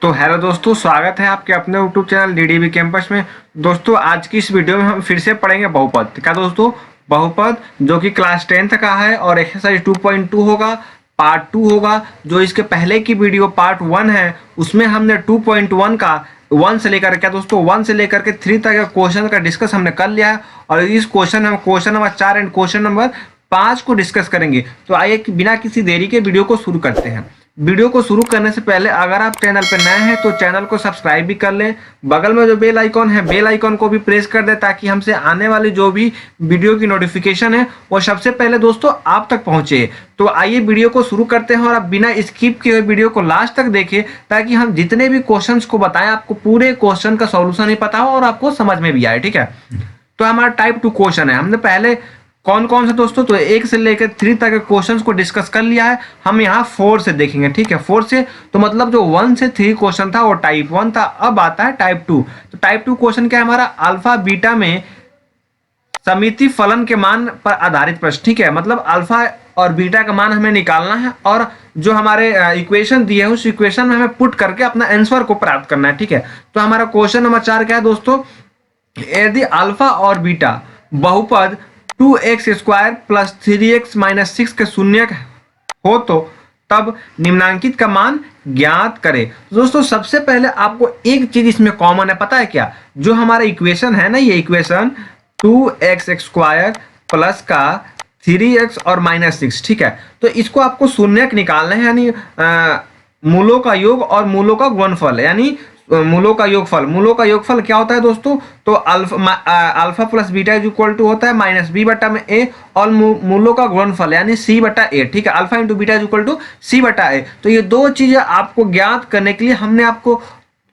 तो हेलो दोस्तों, स्वागत है आपके अपने यूट्यूब चैनल डीडीबी कैंपस में। दोस्तों आज की इस वीडियो में हम फिर से पढ़ेंगे बहुपद। क्या दोस्तों? बहुपद जो कि क्लास 10th का है और एक्सरसाइज 2.2 होगा, पार्ट 2 होगा। जो इसके पहले की वीडियो पार्ट 1 है उसमें हमने 2.1 का 1 से लेकर क्या दोस्तों 1 से लेकर के 3 तक का क्वेश्चन का डिस्कस हमने कर लिया है। और इस question number 4 and question number 5 को डिस्कस करेंगे। तो आइए बिना किसी देरी के वीडियो को शुरू करते हैं। वीडियो को शुरू करने से पहले अगर आप चैनल पर नए हैं तो चैनल को सब्सक्राइब भी कर लें। बगल में जो बेल आइकॉन है, बेल आइकॉन को भी प्रेस कर दें ताकि हमसे आने वाली जो भी वीडियो की नोटिफिकेशन है वो सबसे पहले दोस्तों आप तक पहुंचे। तो आइए वीडियो को शुरू करते हैं और आप बिना स्किप किए हुए वीडियो को लास्ट तक देखें ताकि हम जितने भी क्वेश्चंस को बताएं आपको पूरे क्वेश्चन का सॉल्यूशन ही पता हो और आपको समझ में भी आए। ठीक है, तो हमारा टाइप 2 क्वेश्चन है। हमने पहले कौन कौन से दोस्तों तो 1 से लेकर 3 तक के क्वेश्चंस को डिस्कस कर लिया है। हम यहाँ 4 से देखेंगे। ठीक है, 4 से तो मतलब जो 1 से 3 क्वेश्चन था वो टाइप 1 था। अब आता है टाइप 2। तो टाइप 2 क्वेश्चन क्या है हमारा? अल्फा बीटा में समिति फलन के मान पर आधारित प्रश्न। ठीक है, मतलब अल्फा और बीटा का मान हमें निकालना है और जो हमारे इक्वेशन दिए है उस इक्वेशन में हमें पुट करके अपना आंसर को प्राप्त करना है। ठीक है, तो हमारा क्वेश्चन नंबर 4 क्या है दोस्तों? यदि अल्फा और बीटा बहुपद 2x² प्लस 3x माइनस 6 के शून्य हो तो तब निम्नांकित का मान ज्ञात करें। तो दोस्तों सबसे पहले आपको एक चीज इसमें कॉमन है, पता है क्या? जो हमारा इक्वेशन है ना, ये इक्वेशन 2x² प्लस का 3x और माइनस 6। ठीक है, तो इसको आपको शून्यक निकालना है, यानी मूलों का योग और मूलों का गुणनफल, यानी मूलों का योगफल। मूलों का योगफल क्या होता है दोस्तों? तो alpha plus beta is equal to होता है माइनस बी बटा में ए और मूलों का गुणनफल यानी सी बटा ए। ठीक है, alpha into beta is equal to C बटा ए। तो ये दो चीजें आपको ज्ञात करने के लिए हमने आपको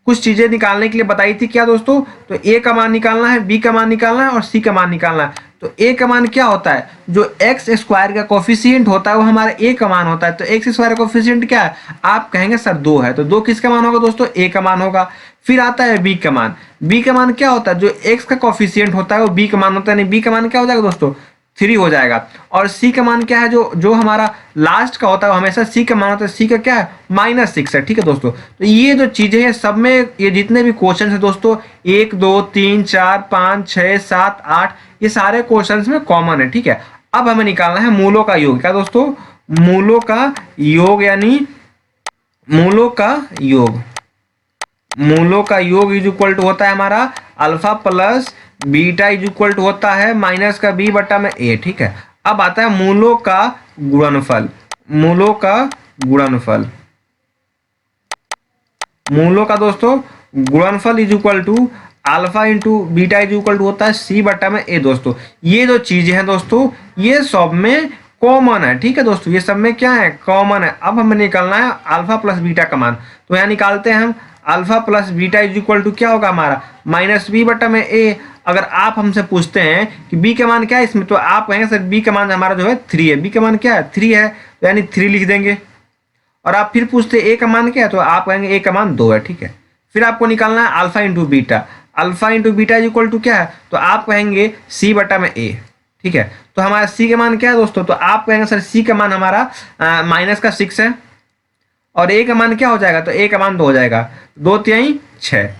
कुछ चीजें निकालने के लिए बताई थी। क्या दोस्तों? तो ए का मान निकालना है, बी का मान निकालना है और सी का मान निकालना है। तो ए का मान क्या होता है? जो x² का कोफिशिएंट होता है वो हमारा ए का मान होता है। तो x² का कोफिशिएंट क्या है? आप कहेंगे सर 2 है, तो 2 किसका मान होगा दोस्तों? ए का मान होगा। फिर आता है बी का मान। बी का मान क्या होता है? जो x का कोफिशिएंट होता है वो बी का मान होता है, यानी बी का मान क्या हो जाएगा दोस्तों? 3 हो जाएगा। और सी का मान क्या है? जो हमारा लास्ट का होता है वो हमेशा सी का मान होता है। सी का क्या है? -6 है। ठीक है दोस्तों, तो ये जो चीजें हैं सब में ये जितने भी क्वेश्चन है दोस्तों 1 2 3 4 5 6 7 8 ये सारे क्वेश्चंस में कॉमन है। ठीक है, अब हमें निकालना है मूलों का योग। क्या दोस्तों? मूलों का योग, यानी मूलों का योग। मूलों का योग इज इक्वल टू होता है हमारा alpha plus beta is equal to होता है माइनस का बी बटा में ए। ठीक है, अब आता है मूलों का गुणनफल। मूलों का गुणनफल, मूलों का दोस्तों गुणनफल is equal to alpha into beta is equal to होता है सी बटा में ए। दोस्तों ये जो चीजें हैं दोस्तों ये सब में कॉमन है। ठीक है दोस्तों, ये सब में क्या है? कॉमन है। अब हमें निकालना है अल्फा प्लस बीटा का मान। तो यहाँ निकालते हैं हम alpha plus beta is equal to क्या होगा हमारा? माइनस बी बटा में ए। अगर आप हमसे पूछते हैं कि बी का मान क्या है इसमें, तो आप कहेंगे सर बी का मान हमारा जो है 3 है। बी का मान क्या है? 3 है, तो यानी 3 लिख देंगे। और आप फिर पूछते ए का मान क्या है, तो आप कहेंगे ए का मान 2 है। ठीक है, फिर आपको निकालना है alpha into beta. Alpha into beta is equal to क्या है? तो आप कहेंगे सी बटा में ए। ठीक है, तो हमारा सी का मान क्या है दोस्तों? तो आप कहेंगे सर सी का मान हमारा माइनस का 6 है। और ए का मान क्या हो जाएगा? तो ए का मान 2 हो जाएगा। 2 3 6,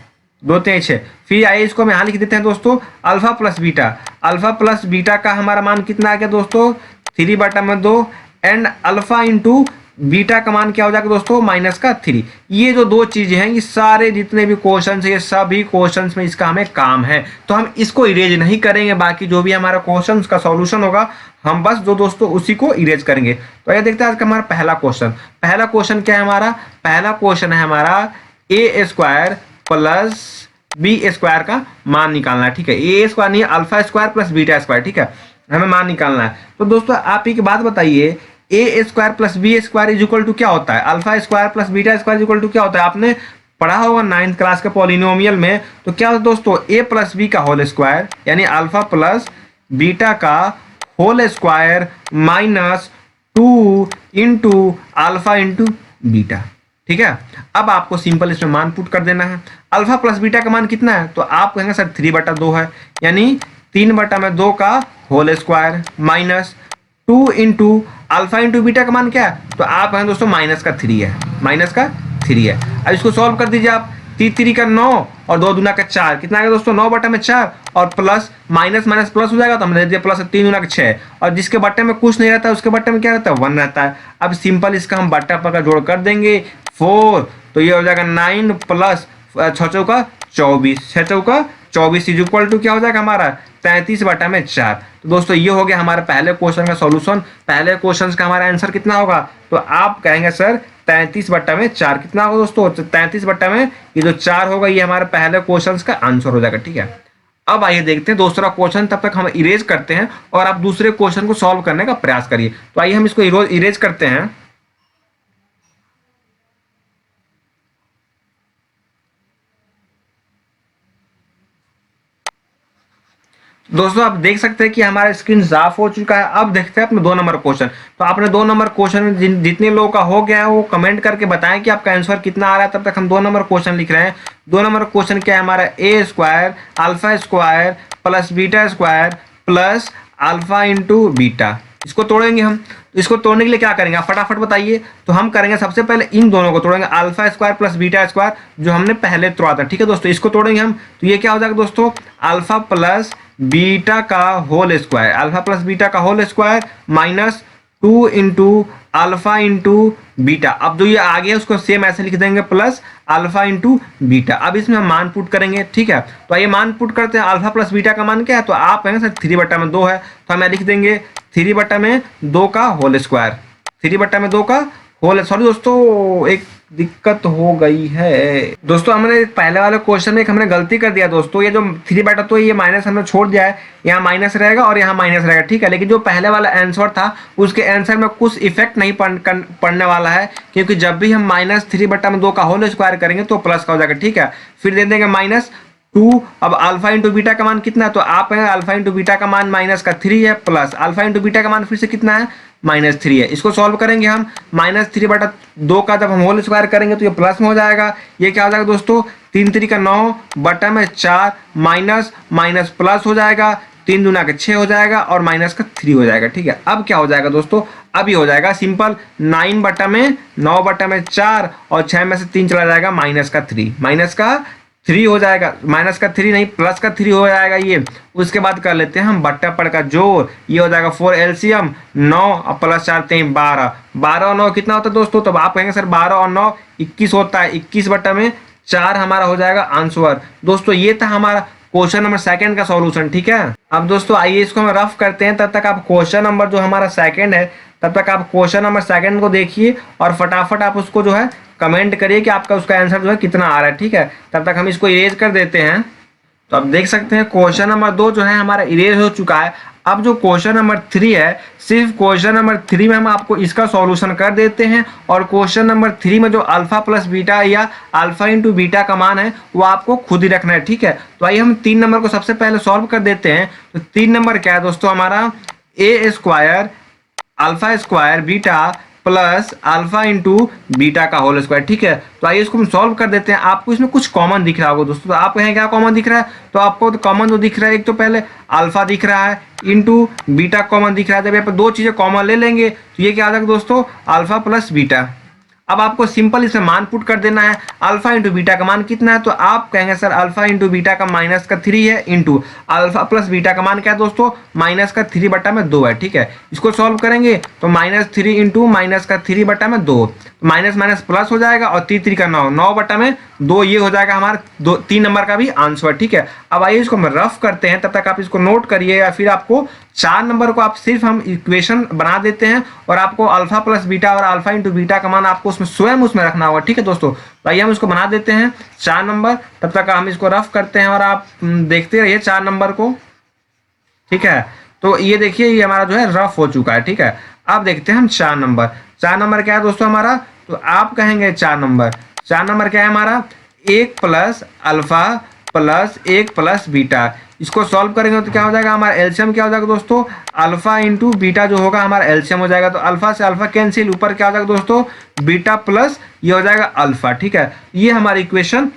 2 3 6। फिर आइए इसको हम यहाँ लिख देते हैं दोस्तों alpha plus beta. Alpha plus beta का हमारा मान कितना आ गया दोस्तों? 3 बटा में 2 एंड अल्फा इंटू बीटा का मान क्या हो जाएगा दोस्तों? माइनस का 3। ये जो दो चीजें हैं ये सारे जितने भी क्वेश्चन है ये सभी क्वेश्चन में इसका हमें काम है। तो हम इसको इरेज नहीं करेंगे, बाकी जो भी हमारा क्वेश्चन का सॉल्यूशन होगा हम बस जो दोस्तों उसी को इरेज करेंगे। तो ये देखते हैं आज का हमारा पहला क्वेश्चन। पहला क्वेश्चन क्या है हमारा? पहला क्वेश्चन है हमारा a² प्लस b² का मान निकालना है। ठीक है, a² नहीं, अल्फा² प्लस बीटा²। ठीक है, हमें मान निकालना है। तो दोस्तों आप एक बात बताइए, a² plus b² is equal to क्या होता है? अल्फा² प्लस बीटा² इज इक्वल टू क्या होता है? आपने पढ़ा होगा 9th क्लास के पॉलिनोमियल में। तो क्या होता है दोस्तों? a प्लस बी का होल स्क्वायर यानी अल्फा प्लस बीटा का whole square minus 2 into alpha into beta. ठीक है, अब आपको सिंपल इसमें मान पुट कर देना है। अल्फा प्लस बीटा का मान कितना है? तो आप कहेंगे सर 3 बटा 2 है, यानी 3 बटा में 2 का whole square minus 2 into alpha into beta का मान क्या है? तो आप कहेंगे दोस्तों माइनस का 3 है, माइनस का 3 है। अब इसको सॉल्व कर दीजिए आप, 3 का 9 और 2 दूना का 4, कितना आ गया दोस्तों 9 बटा में 4 और प्लस माइनस माइनस प्लस हो जाएगा तो हमने दे दिया प्लस 3 दूना का 6 और जिसके बट्टे में कुछ नहीं रहता है उसके बट्टे में क्या रहता है 1 रहता है। अब सिंपल इसका हम बट्टा पर का जोड़ कर देंगे 4 तो ये हो जाएगा 9 प्लस 6 चौका 24, 6 चौका 24 इज इक्वल टू क्या हो जाएगा हमारा 33 बटा में 4। तो दोस्तों ये हो गया हमारे पहले क्वेश्चन का सॉल्यूशन। पहले क्वेश्चन का हमारा आंसर कितना होगा तो आप कहेंगे सर 33 बटा में 4 कितना होगा दोस्तों 33 बटा में ये जो 4 होगा ये हमारे पहले क्वेश्चन का आंसर हो जाएगा। ठीक है, अब आइए देखते हैं दूसरा क्वेश्चन, तब तक हम इरेज करते हैं और आप दूसरे क्वेश्चन को सॉल्व करने का प्रयास करिए। तो आइए हम इसको इरेज करते हैं। दोस्तों आप देख सकते हैं कि हमारा स्क्रीन साफ हो चुका है। अब देखते हैं अपने 2 नंबर क्वेश्चन। तो आपने 2 नंबर क्वेश्चन जितने लोगों का हो गया है वो कमेंट करके बताएं कि आपका आंसर कितना आ रहा है। तब तक हम 2 नंबर क्वेश्चन लिख रहे हैं। 2 नंबर क्वेश्चन क्या है हमारा A square alpha square plus beta square plus alpha into beta. इसको तोड़ेंगे हम, तो इसको तोड़ने के लिए क्या करेंगे आप फटाफट बताइए। तो हम करेंगे सबसे पहले इन दोनों को तोड़ेंगे, alpha square plus beta square जो हमने पहले तोड़ा था। ठीक है दोस्तों, इसको तोड़ेंगे हम तो ये क्या हो जाएगा दोस्तों अल्फा प्लस बीटा का whole square, alpha plus beta का whole square minus 2 into alpha into beta. अब जो ये आगे है उसको सेम ऐसे लिख देंगे प्लस अल्फा इंटू बीटा। अब इसमें हम मान पुट करेंगे। ठीक है, तो ये मान पुट करते हैं। अल्फा प्लस बीटा का मान क्या है तो आप है सर 3 बटा में 2 है तो हमें लिख देंगे 3 बटा में 2 का होल स्क्वायर, 3 बटा में 2 का होल। सॉरी दोस्तों एक दिक्कत हो गई है दोस्तों, हमने पहले वाले क्वेश्चन में हमने गलती कर दिया दोस्तों। ये जो 3 बटा तो ये माइनस हमने छोड़ दिया है, यहाँ माइनस रहेगा और यहाँ माइनस रहेगा। ठीक है, लेकिन जो पहले वाला आंसर था उसके आंसर में कुछ इफेक्ट नहीं पड़ने वाला है क्योंकि जब भी हम माइनस 3 बटा में 2 का होल स्क्वायर करेंगे तो प्लस का हो जाएगा। ठीक है, फिर दे देंगे माइनस 2। अब अल्फा इंटू बीटा का मान कितना है तो आप है अल्फा इंटू बीटा का मान माइनस का 3 है प्लस अल्फा इंटू बीटा का मान फिर से कितना है -3 है। इसको सॉल्व करेंगे हम -3 बटा 2 का जब हम होल स्क्वायर करेंगे तो ये प्लस में हो जाएगा। ये क्या हो जाएगा दोस्तों 3 3 का 9 बटा में 4 माइनस माइनस प्लस हो जाएगा, 3 दूना का 6 हो जाएगा और माइनस का 3 हो जाएगा। ठीक है, अब क्या हो जाएगा दोस्तों अभी हो जाएगा सिंपल 9 बटा में 9 बटा में 4 और 6 में से 3 चला जाएगा माइनस का 3, माइनस का 3 हो जाएगा, माइनस का 3 नहीं प्लस का 3 हो जाएगा ये। उसके बाद कर लेते हैं हम बट्टा पर का जोड़, ये हो जाएगा 4 एलसीएम 9 और प्लस 4 3 12, 12 और 9 कितना होता है दोस्तों तो आप कहेंगे सर 12 और 9 21 होता है, 21 बट्टा में 4 हमारा हो जाएगा आंसर। दोस्तों ये था हमारा क्वेश्चन नंबर 2 का सॉल्यूशन। ठीक है, अब दोस्तों आइए इसको हम रफ करते हैं। तब तक आप क्वेश्चन नंबर जो हमारा 2 है तब तक आप क्वेश्चन नंबर 2 को देखिए और फटाफट आप उसको जो है कमेंट करिए कि आपका उसका आंसर जो है कितना आ रहा है। ठीक है, तब तक हम इसको इरेज कर देते हैं। तो आप देख सकते हैं क्वेश्चन नंबर 2 जो है हमारा इरेज हो चुका है। अब जो क्वेश्चन नंबर 3 है सिर्फ क्वेश्चन नंबर 3 में हम आपको इसका सॉल्यूशन कर देते हैं और क्वेश्चन नंबर 3 में जो अल्फा प्लस बीटा या अल्फा इंटू बीटा का मान है वो आपको खुद ही रखना है। ठीक है, तो आइए हम 3 नंबर को सबसे पहले सॉल्व कर देते हैं। तो 3 नंबर क्या है दोस्तों हमारा A square alpha square beta plus alpha into beta का होल स्क्वायर। ठीक है, तो आइए इसको हम सॉल्व कर देते हैं। आपको इसमें कुछ कॉमन दिख रहा होगा दोस्तों, तो आप कहें क्या कॉमन दिख रहा है तो आपको तो कॉमन जो दिख रहा है एक तो पहले अल्फा दिख रहा है इंटू बीटा कॉमन दिख रहा है। जब यहाँ पर 2 चीज़ें कॉमन ले लेंगे तो ये क्या आ जाएगा दोस्तों अल्फा प्लस बीटा। अब आपको सिंपल इसमें मान पुट कर देना है। अल्फा इंटू बीटा का मान कितना है तो आप कहेंगे सर अल्फा इंटू बीटा का माइनस का 3 है इंटू अल्फा प्लस बीटा का मान क्या है दोस्तों माइनस का 3 बटा में 2 है। ठीक है, इसको सॉल्व करेंगे तो -3 इंटू माइनस का 3 बटा में 2, माइनस माइनस प्लस हो जाएगा और 3 3 का 9, 9 बटा में 2 ये हो जाएगा हमारा 3 नंबर का भी आंसर। ठीक है, अब आइए इसको हम रफ करते हैं। तब तक आप इसको नोट करिए या फिर आपको 4 नंबर को आप सिर्फ हम इक्वेशन बना देते हैं और आपको अल्फा प्लस बीटा और अल्फा इंटू बीटा का मान आपको उसमें स्वयं उसमें रखना होगा। ठीक है दोस्तों, तो आइए हम इसको बना देते हैं 4 नंबर। तब तक हम इसको रफ करते हैं और आप देखते रहिए 4 नंबर को। ठीक है, तो ये देखिए ये हमारा जो है रफ हो चुका है। ठीक है, अब देखते हैं हम 4 नंबर। 4 नंबर क्या है दोस्तों हमारा तो आप कहेंगे 4 नंबर क्या है हमारा 1 plus alpha plus 1 plus beta. इसको सॉल्व करेंगे तो क्या हो जाएगा हमारा एलसीएम क्या हो जाएगा दोस्तों अल्फा इंटू बीटा जो होगा हमारा एलसीएम हो जाएगा। तो अल्फा से अल्फा कैंसिल, ऊपर क्या हो जाएगा दोस्तों बीटा प्लस ये हो जाएगा अल्फा। ठीक है, ये हमारी इक्वेशन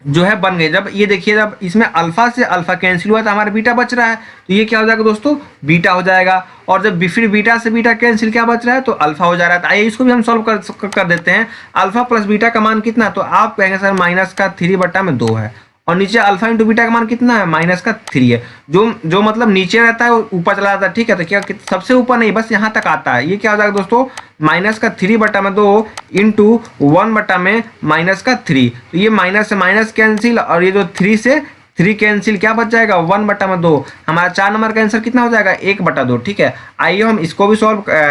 जो है बन गए। जब ये देखिए, जब इसमें अल्फा से अल्फा कैंसिल हुआ तो हमारा बीटा बच रहा है, तो ये क्या हो जाएगा दोस्तों, बीटा हो जाएगा। और जब फिर बीटा से बीटा कैंसिल क्या बच रहा है, तो अल्फा हो जा रहा है। तो आइए इसको भी हम सॉल्व कर देते हैं। अल्फा प्लस बीटा का मान कितना, तो आप कहेंगे सर माइनस का 3/2 है, और नीचे अल्फा इंटू बीटा का मान कितना है, माइनस का 3 है। जो मतलब नीचे रहता है वो ऊपर चला जाता है, ठीक है। तो क्या सबसे ऊपर नहीं, बस यहाँ तक आता है। ये क्या हो जाएगा दोस्तों, माइनस का 3/2 इंटू 1/-3। तो ये माइनस से माइनस कैंसिल, और ये जो 3 से 3 कैंसिल, क्या बच जाएगा 1/2। हमारा 4 नंबर का आंसर कितना हो जाएगा, 1/2, ठीक है। आइए हम इसको भी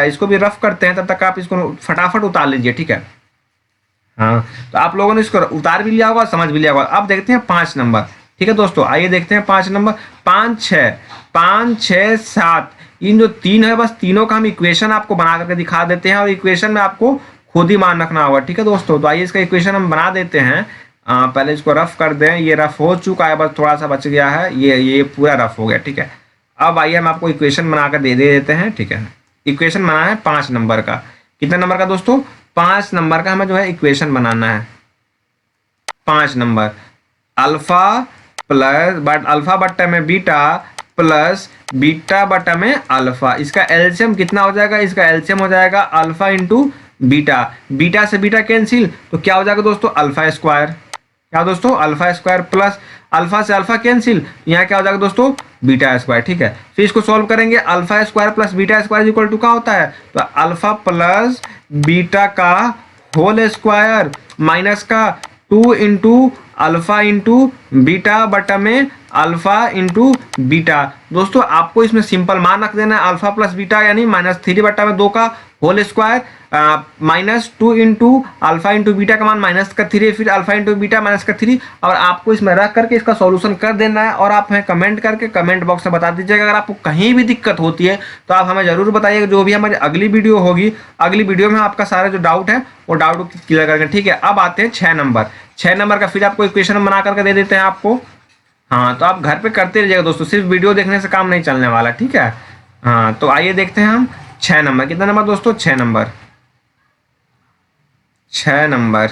इसको भी रफ करते हैं, तब तक आप इसको फटाफट उतार लीजिए, ठीक है। हाँ, तो आप लोगों ने इसको उतार भी लिया होगा, समझ भी लिया होगा। अब देखते हैं 5 नंबर, ठीक है दोस्तों। आइए देखते हैं 5 नंबर। 5 6 7, इन जो 3 है, बस तीनों का हम इक्वेशन आपको बना करके दिखा देते हैं, और इक्वेशन में आपको खुद ही मान रखना होगा, ठीक है दोस्तों। तो आइए इसका इक्वेशन हम बना देते हैं। पहले इसको रफ कर दें। ये रफ हो चुका है, बस थोड़ा सा बच गया है। ये पूरा रफ हो गया, ठीक है। अब आइए हम आपको इक्वेशन बनाकर दे देते हैं, ठीक है। इक्वेशन बनाना है 5 नंबर का। कितने नंबर का दोस्तों, 5 नंबर का हमें जो है इक्वेशन बनाना है। 5 नंबर, अल्फा प्लस अल्फा बट्टा में बीटा प्लस बीटा बट्टा में अल्फा। इसका एलसीएम कितना हो जाएगा, इसका एलसीएम हो जाएगा अल्फा इंटू बीटा। बीटा से बीटा कैंसिल, तो क्या हो जाएगा दोस्तों, अल्फा स्क्वायर। क्या दोस्तों, अल्फा स्क्वायर प्लस अल्फा से अल्फा कैंसिल, यहाँ क्या हो जाएगा दोस्तों, बीटा स्क्वायर, ठीक है। फिर इसको सॉल्व करेंगे। Alpha square plus beta square equal to क्या होता है, तो अल्फा प्लस बीटा का होल स्क्वायर माइनस का 2 इंटू अल्फा इंटू बीटा बटा में अल्फा इंटू बीटा। दोस्तों आपको इसमें सिंपल मान रख देना है, अल्फा प्लस बीटा यानी -3/2 का whole square -2 into alpha into beta का मान -3, फिर अल्फा इंटू बीटा -3, और आपको इसमें रख करके इसका सॉल्यूशन कर देना है। और आप हमें कमेंट करके कमेंट बॉक्स में बता दीजिएगा। अगर आपको कहीं भी दिक्कत होती है तो आप हमें ज़रूर बताइएगा। जो भी हमारी अगली वीडियो होगी, अगली वीडियो में आपका सारा जो डाउट है वो डाउट क्लियर करके, ठीक है। अब आते हैं 6 नंबर। 6 नंबर का फिर आपको इक्वेशन बना करके दे देते हैं आपको। हाँ, तो आप घर पे करते रहिएगा दोस्तों, सिर्फ वीडियो देखने से काम नहीं चलने वाला, ठीक है। हाँ, तो आइए देखते हैं हम 6 नंबर। कितना नंबर दोस्तों, 6 नंबर। 6 नंबर,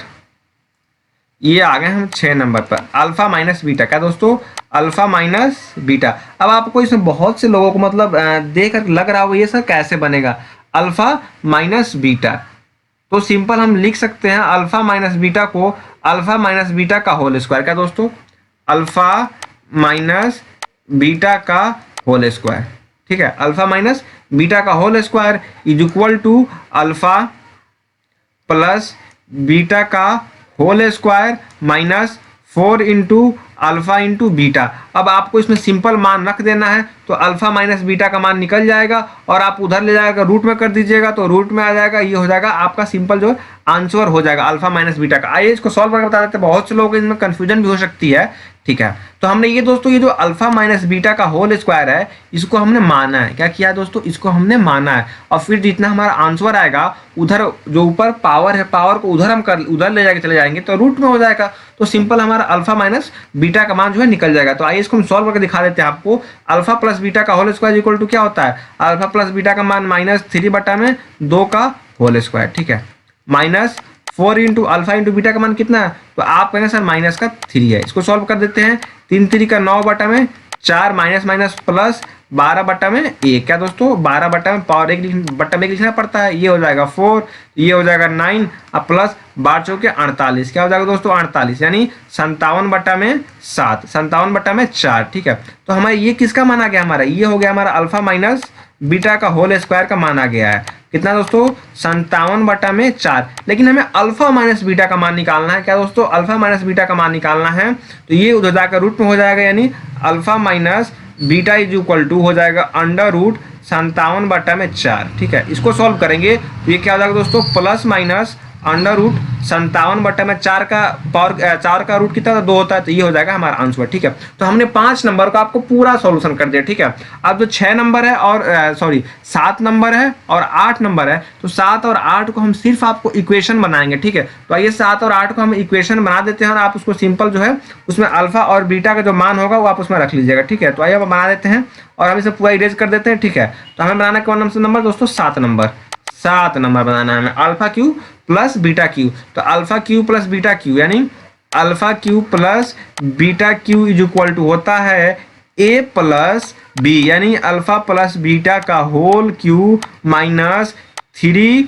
ये आ गए हम 6 नंबर पर। अल्फा माइनस बीटा, क्या दोस्तों, अल्फा माइनस बीटा। अब आपको इसमें बहुत से लोगों को मतलब देख कर लग रहा हो ये सर कैसे बनेगा अल्फा माइनस बीटा। तो सिंपल हम लिख सकते हैं अल्फा माइनस बीटा को अल्फा माइनस बीटा का होल स्क्वायर। क्या दोस्तों, अल्फा माइनस बीटा का होल स्क्वायर, ठीक है। अल्फा माइनस बीटा का whole square is equal to alpha plus beta का whole square -4 into alpha into beta. अब आपको इसमें सिंपल मान रख देना है, तो अल्फा माइनस बीटा का मान निकल जाएगा, और आप उधर ले जाएगा रूट में कर दीजिएगा, तो रूट में आ जाएगा। ये हो जाएगा आपका सिंपल जो आंसर हो जाएगा अल्फा माइनस बीटा का। आइए इसको सॉल्व करके बता देते हैं, बहुत से लोगों को इसमें कन्फ्यूजन भी हो सकती है, ठीक है। तो हमने ये दोस्तों, ये जो अल्फा माइनस बीटा का होल स्क्वायर है, इसको हमने माना है। क्या किया दोस्तों, इसको हमने माना है, और फिर जितना हमारा आंसर आएगा उधर जो ऊपर पावर है, पावर को उधर हम उधर ले जाके चले जाएंगे, तो रूट में हो जाएगा। तो सिंपल हमारा अल्फा माइनस बीटा का मान जो है निकल जाएगा। तो आइए इसको हम सॉल्व करके दिखा देते हैं आपको। अल्फा प्लस बीटा का होल स्क्वायर इक्वल टू क्या होता है, अल्फा प्लस बीटा का मान -3/2 का होल स्क्वायर, ठीक है। -4 इंटू अल्फा इंटू बीटा का मान कितना है, तो आप कहेंगे सर -3 है। इसको सॉल्व कर देते हैं। 3 3 का 9/4 माइनस माइनस प्लस 12/1। क्या दोस्तों, 12 पावर 1 लिखना पड़ता है। ये हो जाएगा 4, ये हो जाएगा 9, अब प्लस 12 चौके 48। क्या हो जाएगा दोस्तों, 48 यानी 57/7, 57/4, ठीक है। तो हमारे ये किसका मान आ गया, हमारा ये हो गया हमारा अल्फा माइनस बीटा का होल स्क्वायर का मान आ गया है। कितना दोस्तों, 57/4। लेकिन हमें अल्फा माइनस बीटा का मान निकालना है। क्या दोस्तों, अल्फा माइनस बीटा का मान निकालना है, तो ये उधर जाकर रूट में हो जाएगा, यानी alpha minus beta is equal to हो जाएगा √57/4, ठीक है। इसको सॉल्व करेंगे तो ये क्या हो जाएगा दोस्तों, प्लस माइनस √57/4 का पावर 4 का रूट कितना 2 होता है, तो ये हो जाएगा हमारा आंसर, ठीक है। तो हमने 5 नंबर का आपको पूरा सॉल्यूशन कर दिया, ठीक है। अब जो 6 नंबर है और 7 नंबर है और 8 नंबर है, तो 7 और 8 को हम सिर्फ आपको इक्वेशन बनाएंगे, ठीक है। तो आइए 7 और 8 को हम इक्वेशन बना देते हैं, और आप उसको सिंपल जो है उसमें अल्फा और बीटा का जो मान होगा वो आप उसमें रख लीजिएगा, ठीक है। तो आइए अब बना देते हैं और हम इसे पूरा इरेज कर देते हैं, ठीक है। तो हमें बनाना कौन सा नंबर दोस्तों, 7 नंबर बनाना है हमें। Alpha cube plus beta cube, तो alpha cube plus beta cube यानी alpha cube plus beta cube is equal to होता है ए प्लस बी, यानी अल्फा प्लस बीटा का whole cube minus 3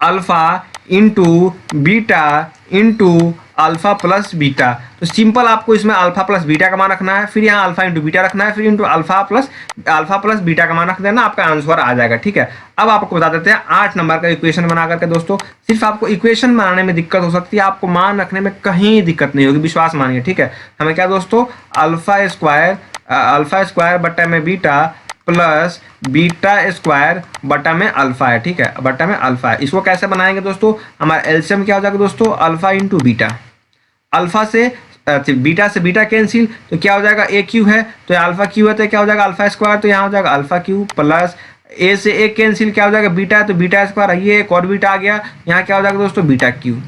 alpha into beta into alpha plus beta. तो simple आपको इसमें alpha plus beta का मान रखना है, फिर यहाँ अल्फा इंटू बीटा रखना है, फिर इंटू अल्फा प्लस बीटा का मान रख देना, आपका आंसर आ जाएगा। ठीक है, अब आपको बता देते हैं 8 नंबर का इक्वेशन बना करके। दोस्तों सिर्फ आपको इक्वेशन बनाने में दिक्कत हो सकती है, आपको मान रखने में कहीं दिक्कत नहीं होगी, विश्वास मानिए। ठीक है, हमें क्या दोस्तों, अल्फा स्क्वायर बट्टा में बीटा प्लस बीटा स्क्वायर बटा में अल्फा है। ठीक है, बटा में अल्फा है। इसको कैसे बनाएंगे दोस्तों, हमारा एलसीएम क्या हो जाएगा दोस्तों, अल्फा इंटू बीटा। अल्फा से बीटा कैंसिल, तो क्या हो जाएगा, ए क्यू है तो अल्फा क्यू है, तो क्या हो जाएगा अल्फा स्क्वायर, तो यहाँ हो जाएगा अल्फा क्यू प्लस ए से ए कैंसिल, क्या हो जाएगा बीटा है तो बीटा स्क्वायर, ये एक और बीटा आ गया, यहाँ क्या हो जाएगा दोस्तों बीटा क्यू।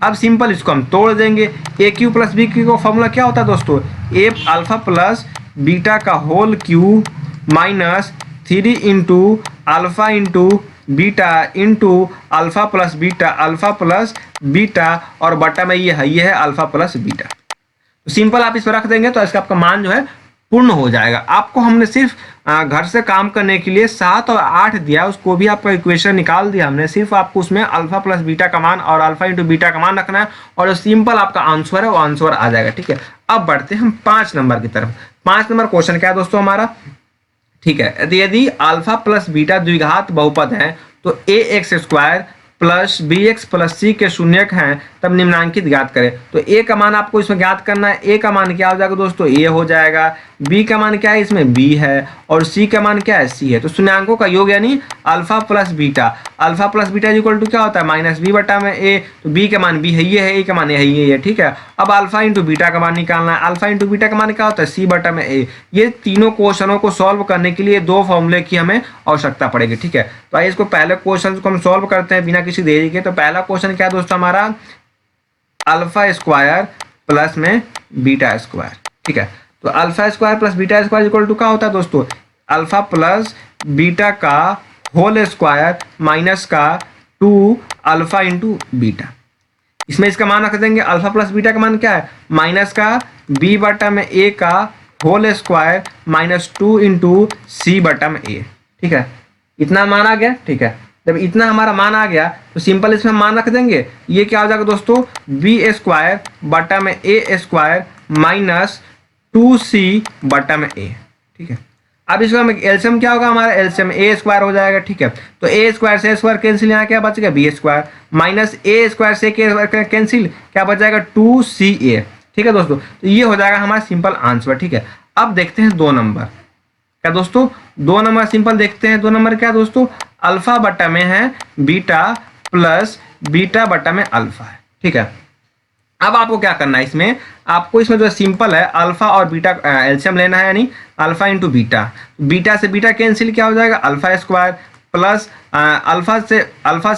अब सिंपल इसको हम तोड़ देंगे, a cube plus B cube का फॉर्मूला क्या होता है दोस्तों, ए अल्फा प्लस बीटा का whole cube minus 3 into alpha into beta into alpha plus beta और बटा में ये है अल्फा प्लस बीटा। तो सिंपल आप इस पर रख देंगे तो इसका आपका मान जो है पूर्ण हो जाएगा। आपको हमने सिर्फ घर से काम करने के लिए 7 और 8 दिया, उसको भी आपका इक्वेशन निकाल दिया हमने, सिर्फ आपको उसमें अल्फा प्लस बीटा का मान और अल्फा इंटू बीटा का मान रखना है और जो सिंपल आपका आंसर है वो आंसर आ जाएगा। ठीक है, अब बढ़ते हैं हम 5 नंबर की तरफ। 5 नंबर क्वेश्चन क्या है दोस्तों हमारा, ठीक है, यदि अल्फा प्लस बीटा द्विघात बहुपद है तो A X square plus B X plus C के शून्यक हैं, तब निम्नांकित ज्ञात करें। तो ए का मान आपको इसमें ज्ञात करना है, ए का मान क्या हो जाएगा दोस्तों, ए हो जाएगा, बी का मान क्या है इसमें बी है, और सी का मान क्या है सी है। तो शून्यांकों का योग यानी alpha plus beta equal to क्या होता है माइनस बी बटा में ए, तो बी का मान बी है ये है, ए का मान है ये है। ठीक है, अब अल्फा इंटू बीटा का मान निकालना है, अल्फा इंटू बीटा का मान क्या होता है सी बटा में ए। ये तीनों क्वेश्चनों को सॉल्व करने के लिए 2 फॉर्मूले की हमें आवश्यकता पड़ेगी। ठीक है, तो आइए इसको पहले क्वेश्चन को हम सॉल्व करते हैं बिना किसी देरी के। तो पहला क्वेश्चन क्या है दोस्तों हमारा, अल्फा स्क्वायर प्लस में बीटा स्क्वायर। ठीक है, तो alpha square plus beta square equal to क्या होता है दोस्तों, अल्फा प्लस बीटा का होल स्क्वायर माइनस का 2 अल्फा इंटू बीटा। इसमें इसका मान रख देंगे, अल्फा प्लस बीटा का मान क्या है माइनस का बी बटा में ए का होल स्क्वायर माइनस 2 इंटू सी बटा में ए। ठीक है, इतना मान आ गया। ठीक है, जब इतना हमारा मान आ गया तो सिंपल इसमें मान रख देंगे, ये क्या हो जाएगा दोस्तों बी स्क्वायर बटा में ए स्क्वायर माइनस 2c बटा में ए। ठीक है, अब इसका एलसीएम क्या होगा, हमारा एलसीएम ए स्क्वायर हो जाएगा। ठीक है, तो ए स्क्वायर से स्क्वायर कैंसिल, यहाँ क्या बच गया बी स्क्वायर माइनस ए स्क्वायर से के कैंसिल, क्या बच जाएगा 2ca। ठीक है दोस्तों, तो ये हो जाएगा हमारा सिंपल आंसर। ठीक है, अब देखते हैं 2 नंबर क्या दोस्तों, 2 नंबर सिंपल देखते हैं। 2 नंबर क्या दोस्तों, अल्फा बटा में है बीटा प्लस बीटा बटा में अल्फा है। ठीक है, अब आपको क्या करना है, इसमें आपको इसमें जो सिंपल है अल्फा और बीटा एलसीएम लेना है, यानी अल्फा इंटू बीटा से बीटा कैंसिल, क्या हो जाएगा अल्फा स्क्वायर प्लस अल्फा से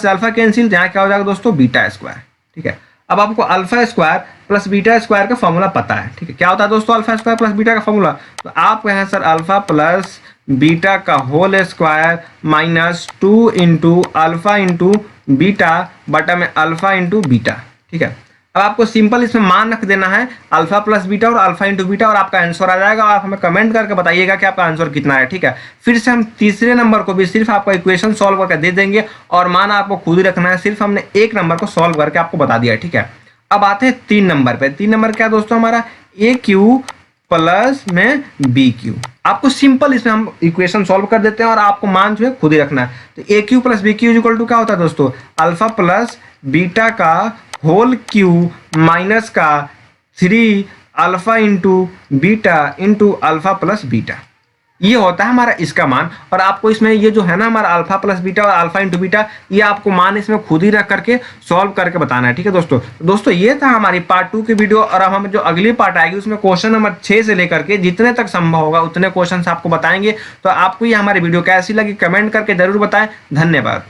अल्फा कैंसिल, यहाँ क्या हो जाएगा दोस्तों बीटा स्क्वायर। ठीक है, अब आपको alpha square plus beta square का फॉर्मूला पता है। ठीक है, क्या होता है दोस्तों अल्फा स्क्वायर प्लस बीटा का फॉर्मूला, तो आप यहाँ सर अल्फा प्लस बीटा का whole square minus 2 into alpha into beta बटा में अल्फा इंटू बीटा। ठीक है, अब आपको सिंपल इसमें मान रख देना है अल्फा प्लस बीटा और अल्फा इंटू बीटा, और आपका आंसर आ जाएगा। और आप हमें कमेंट करके बताइएगा कि आपका आंसर कितना है। ठीक है, फिर से हम तीसरे नंबर को भी सिर्फ आपका इक्वेशन सॉल्व करके दे देंगे और मान आपको खुद ही रखना है, सिर्फ हमने 1 नंबर को सॉल्व करके आपको बता दिया है। ठीक है, अब आते हैं 3 नंबर पे। 3 नंबर क्या दोस्तों हमारा, ए क्यू प्लस में बी क्यू। आपको सिंपल इसमें हम इक्वेशन सॉल्व कर देते हैं और आपको मान जो है खुद ही रखना है। तो A cube plus B cube equal to क्या होता है दोस्तों, अल्फा प्लस बीटा का होल क्यू माइनस का 3 alpha into beta into alpha plus beta, ये होता है हमारा इसका मान। और आपको इसमें ये जो है ना हमारा अल्फा प्लस बीटा और अल्फा इंटू बीटा, ये आपको मान इसमें खुद ही रख करके सॉल्व करके बताना है। ठीक है दोस्तों ये था हमारी पार्ट 2 की वीडियो। और अब हम जो अगली पार्ट आएगी उसमें क्वेश्चन नंबर 6 से लेकर के जितने तक संभव होगा उतने क्वेश्चन आपको बताएंगे। तो आपको ये हमारी वीडियो कैसी लगी कमेंट करके जरूर बताएं। धन्यवाद।